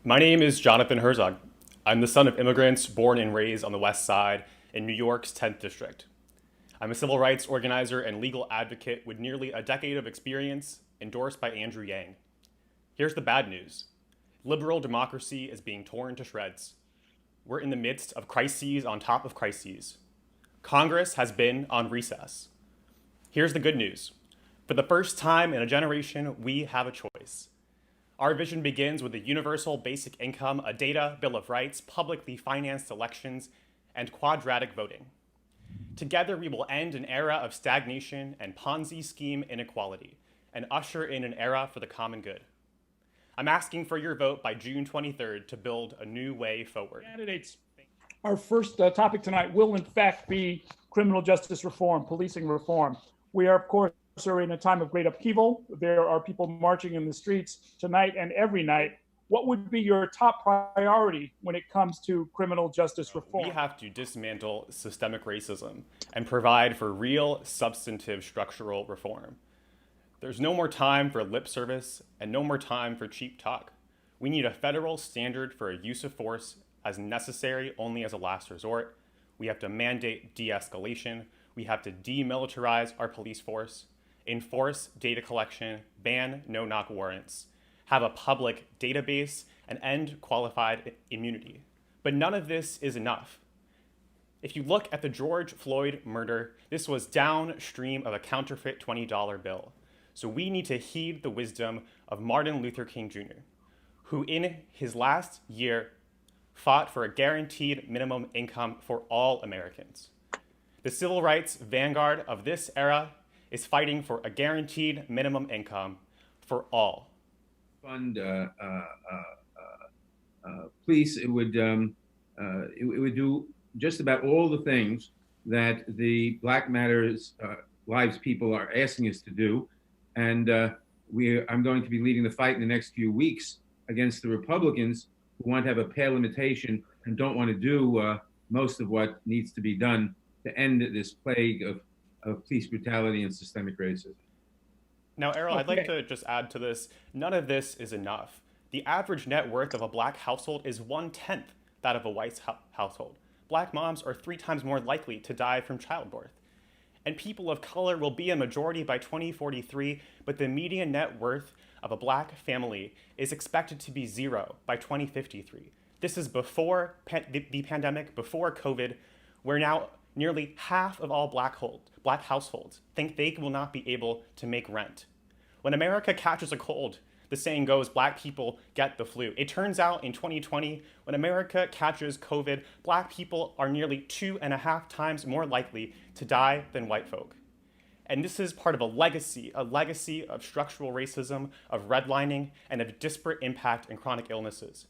My name is Jonathan Herzog. I'm the son of immigrants born and raised on the West Side in New York's 10th District. I'm a civil rights organizer and legal advocate with nearly a decade of experience, endorsed by Andrew Yang. Here's the bad news. Liberal democracy is being torn to shreds. We're in the midst of crises on top of crises. Congress has been on recess. Here's the good news. For the first time in a generation, we have a choice. Our vision begins with a universal basic income, a data bill of rights, publicly financed elections, and quadratic voting. Together, we will end an era of stagnation and Ponzi scheme inequality and usher in an era for the common good. I'm asking for your vote by June 23rd to build a new way forward. Candidates, our first topic tonight will in fact be criminal justice reform, policing reform. We are, of course, in a time of great upheaval. There are people marching in the streets tonight and every night. What would be your top priority when it comes to criminal justice reform? We have to dismantle systemic racism and provide for real, substantive, structural reform. There's no more time for lip service and no more time for cheap talk. We need a federal standard for a use of force as necessary only as a last resort. We have to mandate de-escalation. We have to demilitarize our police force, enforce data collection, ban no-knock warrants, have a public database, and end qualified immunity. But none of this is enough. If you look at the George Floyd murder, this was downstream of a counterfeit $20 bill. So we need to heed the wisdom of Martin Luther King Jr., who in his last year fought for a guaranteed minimum income for all Americans. The civil rights vanguard of this era is fighting for a guaranteed minimum income for all. Fund police, it would do just about all the things that the Black Matters Lives people are asking us to do. And I'm going to be leading the fight in the next few weeks against the Republicans who want to have a pale limitation and don't want to do most of what needs to be done to end this plague of police brutality and systemic racism. Now, Errol, I'd like to just add to this, none of this is enough. The average net worth of a Black household is 1/10 that of a white household. Black moms are 3 times more likely to die from childbirth. And people of color will be a majority by 2043, but the median net worth of a Black family is expected to be 0 by 2053. This is before the pandemic, before COVID, where now nearly half of all Black households think they will not be able to make rent. When America catches a cold, the saying goes, Black people get the flu. It turns out in 2020, when America catches COVID, Black people are nearly 2.5 times more likely to die than white folk. And this is part of a legacy of structural racism, of redlining, and of disparate impact and chronic illnesses.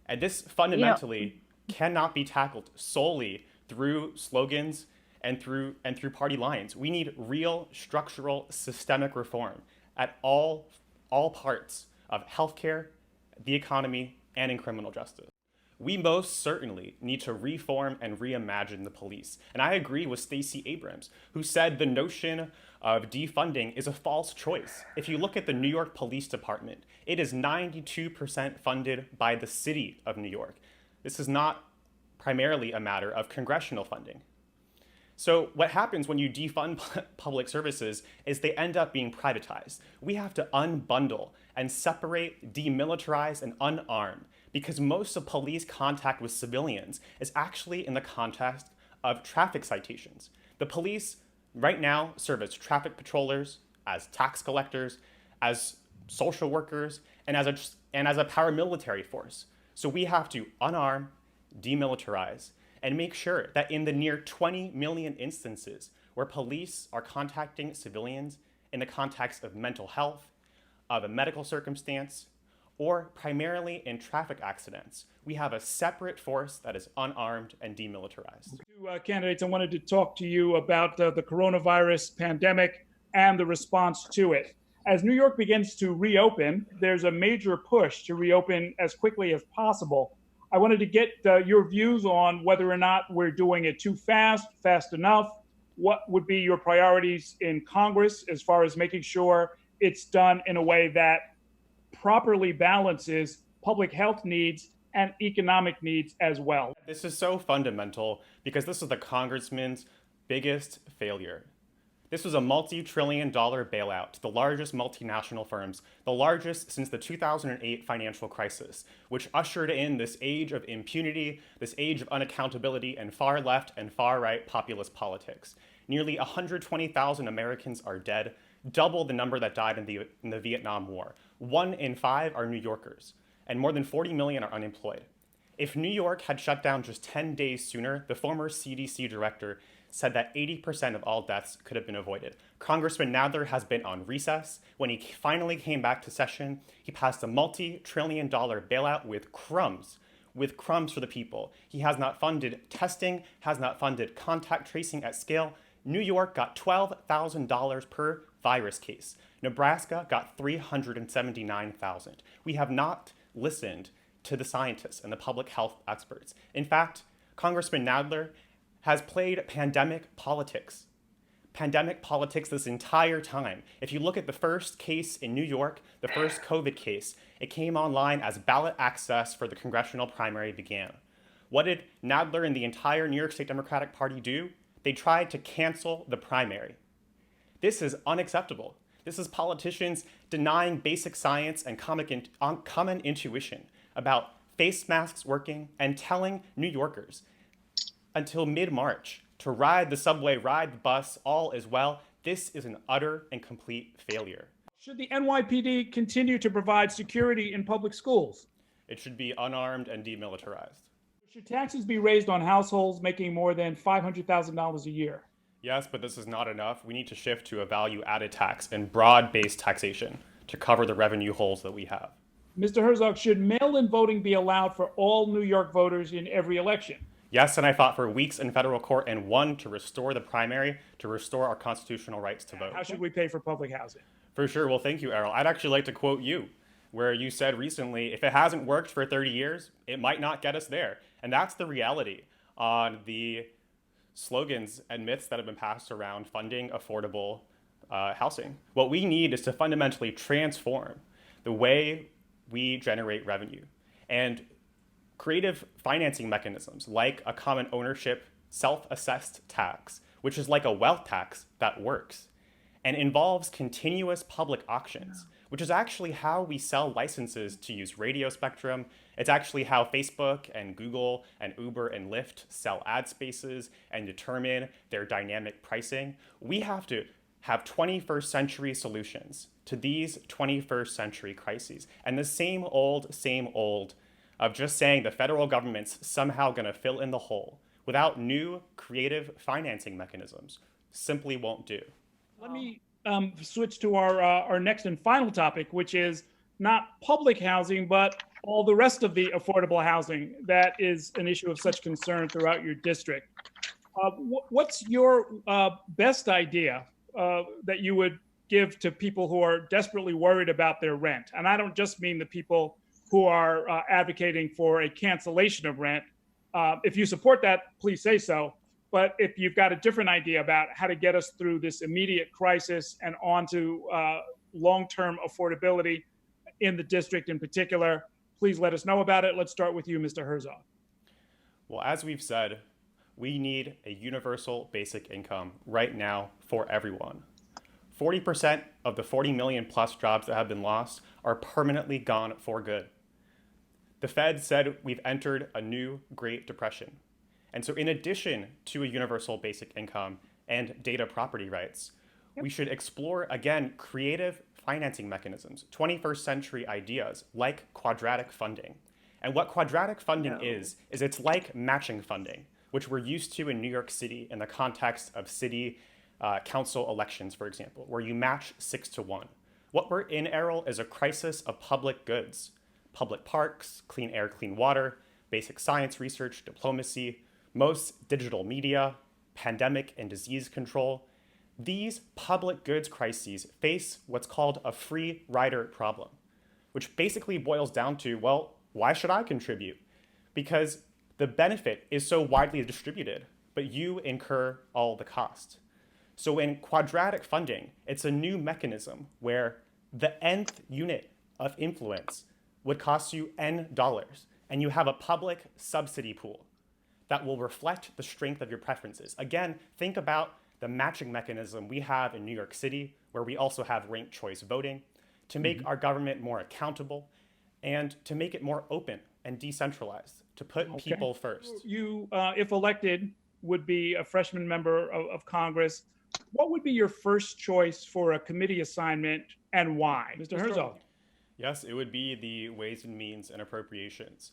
And this fundamentally cannot be tackled solely through slogans and through party lines. We need real structural systemic reform at all parts of healthcare, the economy, and in criminal justice. We most certainly need to reform and reimagine the police. And I agree with Stacey Abrams, who said the notion of defunding is a false choice. If you look at the New York Police Department, it is 92% funded by the city of New York. This is not primarily a matter of congressional funding. So what happens when you defund public services is they end up being privatized. We have to unbundle and separate, demilitarize, and unarm, because most of police contact with civilians is actually in the context of traffic citations. The police right now serve as traffic patrollers, as tax collectors, as social workers, and as a paramilitary force. So we have to unarm, demilitarize, and make sure that in the near 20 million instances where police are contacting civilians in the context of mental health, of a medical circumstance, or primarily in traffic accidents, we have a separate force that is unarmed and demilitarized. Two candidates, I wanted to talk to you about the coronavirus pandemic and the response to it. As New York begins to reopen, there's a major push to reopen as quickly as possible. I wanted to get your views on whether or not we're doing it too fast, fast enough. What would be your priorities in Congress as far as making sure it's done in a way that properly balances public health needs, and economic needs as well. This is so fundamental because this is the congressman's biggest failure. This was a multi-trillion-dollar bailout to the largest multinational firms, the largest since the 2008 financial crisis, which ushered in this age of impunity, this age of unaccountability, and far-left and far-right populist politics. Nearly 120,000 Americans are dead, double the number that died in the Vietnam War. 1 in 5 are New Yorkers, and more than 40 million are unemployed. If New York had shut down just 10 days sooner, the former CDC director said that 80% of all deaths could have been avoided. Congressman Nadler has been on recess. When he finally came back to session, he passed a multi-trillion-dollar bailout with crumbs for the people. He has not funded testing, has not funded contact tracing at scale. New York got $12,000 per virus case. Nebraska got $379,000. We have not listened to the scientists and the public health experts. In fact, Congressman Nadler has played pandemic politics this entire time. If you look at the first case in New York, the first COVID case, it came online as ballot access for the congressional primary began. What did Nadler and the entire New York State Democratic Party do? They tried to cancel the primary. This is unacceptable. This is politicians denying basic science and common intuition about face masks working and telling New Yorkers until mid-March to ride the subway, ride the bus, all is well. This is an utter and complete failure. Should the NYPD continue to provide security in public schools? It should be unarmed and demilitarized. Should taxes be raised on households making more than $500,000 a year? Yes, but this is not enough. We need to shift to a value-added tax and broad-based taxation to cover the revenue holes that we have. Mr. Herzog, should mail-in voting be allowed for all New York voters in every election? Yes, and I fought for weeks in federal court and won to restore the primary, to restore our constitutional rights to vote. How should we pay for public housing? For sure. Well, thank you, Errol. I'd actually like to quote you, where you said recently, if it hasn't worked for 30 years, it might not get us there. And that's the reality on the slogans and myths that have been passed around funding affordable housing. What we need is to fundamentally transform the way we generate revenue. And creative financing mechanisms like a common ownership self-assessed tax, which is like a wealth tax that works and involves continuous public auctions, which is actually how we sell licenses to use radio spectrum. It's actually how Facebook and Google and Uber and Lyft sell ad spaces and determine their dynamic pricing. We have to have 21st century solutions to these 21st century crises. And the same old of just saying the federal government's somehow going to fill in the hole without new creative financing mechanisms simply won't do. Let me switch to our next and final topic, which is not public housing, but all the rest of the affordable housing that is an issue of such concern throughout your district. What's your best idea that you would give to people who are desperately worried about their rent? And I don't just mean the people who are advocating for a cancellation of rent. If you support that, please say so. But if you've got a different idea about how to get us through this immediate crisis and onto long-term affordability in the district in particular, please let us know about it. Let's start with you, Mr. Herzog. Well, as we've said, we need a universal basic income right now for everyone. 40% of the 40 million plus jobs that have been lost are permanently gone for good. The Fed said we've entered a new Great Depression. And so in addition to a universal basic income and data property rights, we should explore, again, creative financing mechanisms, 21st century ideas like quadratic funding. And what quadratic funding is it's like matching funding, which we're used to in New York City in the context of city council elections, for example, where you match 6 to 1. What we're in, Errol, is a crisis of public goods. Public parks, clean air, clean water, basic science research, diplomacy, most digital media, pandemic and disease control. These public goods crises face what's called a free rider problem, which basically boils down to, well, why should I contribute? Because the benefit is so widely distributed, but you incur all the cost. So in quadratic funding, it's a new mechanism where the nth unit of influence would cost you N dollars, and you have a public subsidy pool that will reflect the strength of your preferences. Again, think about the matching mechanism we have in New York City, where we also have ranked choice voting, to make our government more accountable and to make it more open and decentralized, to put people first. You, if elected, would be a freshman member of Congress. What would be your first choice for a committee assignment and why? Mr. Herzog. Yes, it would be the Ways and Means and Appropriations.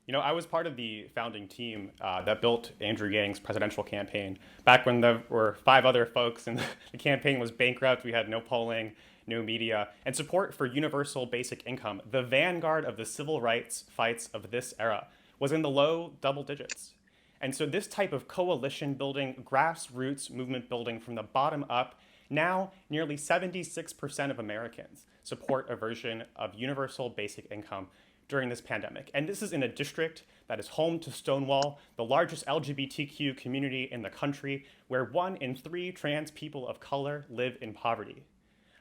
You know, I was part of the founding team that built Andrew Yang's presidential campaign back when there were 5 other folks and the campaign was bankrupt. We had no polling, no media, and support for universal basic income, the vanguard of the civil rights fights of this era, was in the low double digits. And so this type of coalition building, grassroots movement building from the bottom up, now nearly 76% of Americans support a version of universal basic income during this pandemic. And this is in a district that is home to Stonewall, the largest LGBTQ community in the country, where 1 in 3 trans people of color live in poverty.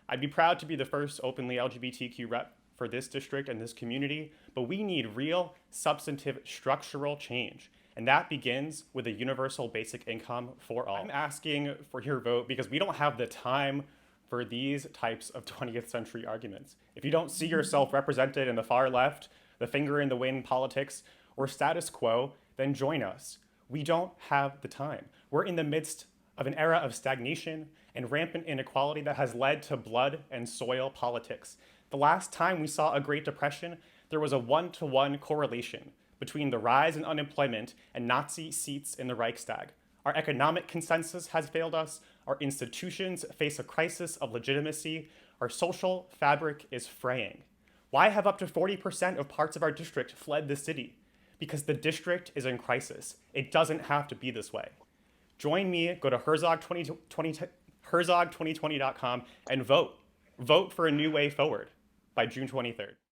I'd be proud to be the first openly LGBTQ rep for this district and this community, but we need real, substantive, structural change. And that begins with a universal basic income for all. I'm asking for your vote because we don't have the time for these types of 20th century arguments. If you don't see yourself represented in the far left, the finger in the wind politics, or status quo, then join us. We don't have the time. We're in the midst of an era of stagnation and rampant inequality that has led to blood and soil politics. The last time we saw a Great Depression, there was a 1-to-1 correlation between the rise in unemployment and Nazi seats in the Reichstag. Our economic consensus has failed us. Our institutions face a crisis of legitimacy. Our social fabric is fraying. Why have up to 40% of parts of our district fled the city? Because the district is in crisis. It doesn't have to be this way. Join me, go to Herzog2020.com and vote. Vote for a new way forward by June 23rd.